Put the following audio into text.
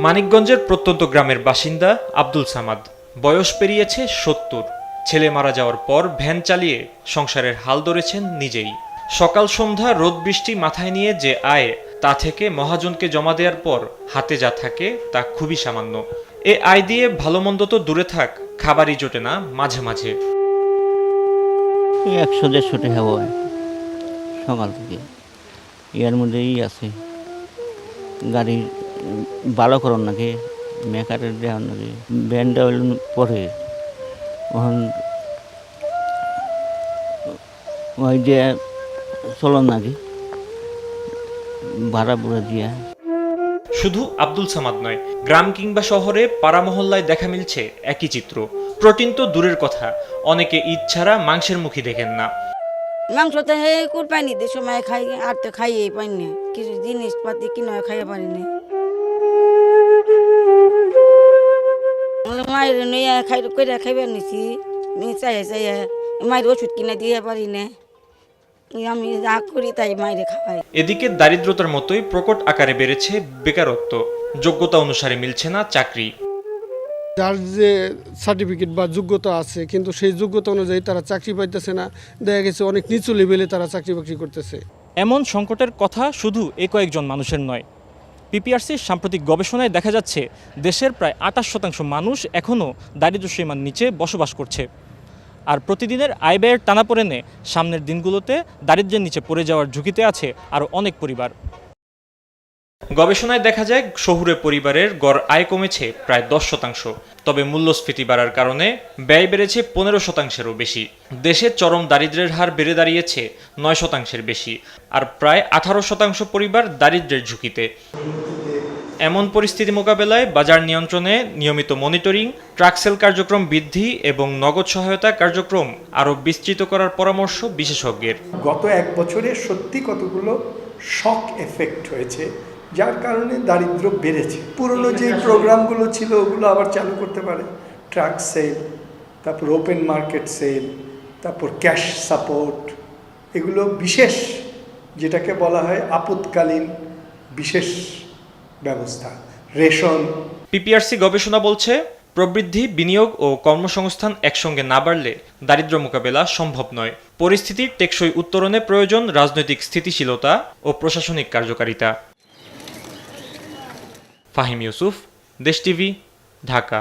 মানিকগঞ্জের প্রত্যন্ত গ্রামের বাসিন্দা আব্দুল সামাদ। বয়স পেরিয়েছে ৭০। ছেলে মারা যাওয়ার পর ভ্যান চালিয়ে সংসারের হাল ধরেছেন নিজেই। সকাল সন্ধ্যা রোদ বৃষ্টি মাথায় নিয়ে যে আয়, তা থেকে মহাজনকে জমা দেওয়ার পর হাতে যা থাকে তা খুবই সামান্য। এ আয় দিয়ে ভালো মন্দ তো দূরে থাক, খাবারই জোটে না মাঝে মাঝে। ১০০-১৫০ টাকা হয় সকাল থেকে। এর মধ্যেই আছে গাড়ি ভালো করন নাকি, মেকারের দেওয়ার নাকি, ব্যান্ডটা হইল পরে ওখান ওই যে চলন নাকি ভাড়া বুড়া দিয়া। শুধু আব্দুল সামাদ নয়, গ্রাম কিংবা শহরে পাড়া মহল্লায় দেখা মিলছে একই চিত্র। প্রোটিন তো দূরের কথা, অনেকে ঈদ ছাড়া মাংসের মুখী দেখেন না। মাংস তো হে কুরবানি দিয়ে সময় খাই, আর তো খাইয়ে পাই না, কিছু জিনিসপাতি কিনে খাইয়ে পারি না। মায়ের নিয়ে খাই করে খাইবার নিছি, চাই মায়ের ওষুধ কিনে দিয়ে পারি না, আমি যা করি তাই মায়ের খাওয়াই। এদিকে দারিদ্রতার মতোই প্রকট আকারে বেড়েছে বেকারত্ব। যোগ্যতা অনুসারে মিলছে না চাকরি। যার যে সার্টিফিকেট বা যোগ্যতা আছে, কিন্তু সেই যোগ্যতা অনুযায়ী তারা চাকরি পাইতেছে না। দেখা গেছে অনেক নিচু লেভেলে তারা চাকরি বাকরি করতেছে। এমন সংকটের কথা শুধু এ কয়েকজন মানুষের নয়। পিপিআরসির সাম্প্রতিক গবেষণায় দেখা যাচ্ছে দেশের প্রায় ২৮% মানুষ এখনও দারিদ্র্যসীমার নিচে বসবাস করছে। আর প্রতিদিনের আয় ব্যয়ের টানাপোড়েনে সামনের দিনগুলোতে দারিদ্র্যের নিচে পড়ে যাওয়ার ঝুঁকিতে আছে আরও অনেক পরিবার। গবেষণায় দেখা যায় শহুরে পরিবারের গড় আয় কমেছে প্রায় 10%, তবে মূল্যস্ফীতি বাড়ার কারণে ব্যয় বেড়েছে 15%-এরও বেশি। দেশে চরম দারিদ্র্যের হার বেড়ে দাঁড়িয়েছে 9%-এর বেশি, আর প্রায় 18% পরিবার দারিদ্র্যের ঝুঁকিতে। এমন পরিস্থিতি মোকাবেলায় বাজার নিয়ন্ত্রণে নিয়মিত মনিটরিং, ট্রাক সেল কার্যক্রম বৃদ্ধি এবং নগদ সহায়তা কার্যক্রম আরও বিস্তৃত করার পরামর্শ বিশেষজ্ঞের। গত এক বছরে সত্যি কতগুলো শক এফেক্ট হয়েছে, যার কারণে দারিদ্র্য বেড়েছে। পুরনো যে প্রোগ্রামগুলো ছিল ওগুলো আবার চালু করতে পারে, ট্রাক সেল, তারপর ওপেন মার্কেট সেল, তারপর ক্যাশ সাপোর্ট, এগুলো বিশেষ, যেটাকে বলা হয় আপৎকালীন বিশেষ ব্যবস্থা, রেশন। পিপিআরসি গবেষণা বলছে, প্রবৃদ্ধি, বিনিয়োগ ও কর্মসংস্থান একসঙ্গে না বাড়লে দারিদ্র্য মোকাবেলা সম্ভব নয়। পরিস্থিতির টেকসই উত্তরণে প্রয়োজন রাজনৈতিক স্থিতিশীলতা ও প্রশাসনিক কার্যকারিতা। ফাহিম ইউসুফ, দেশ টিভি, ঢাকা।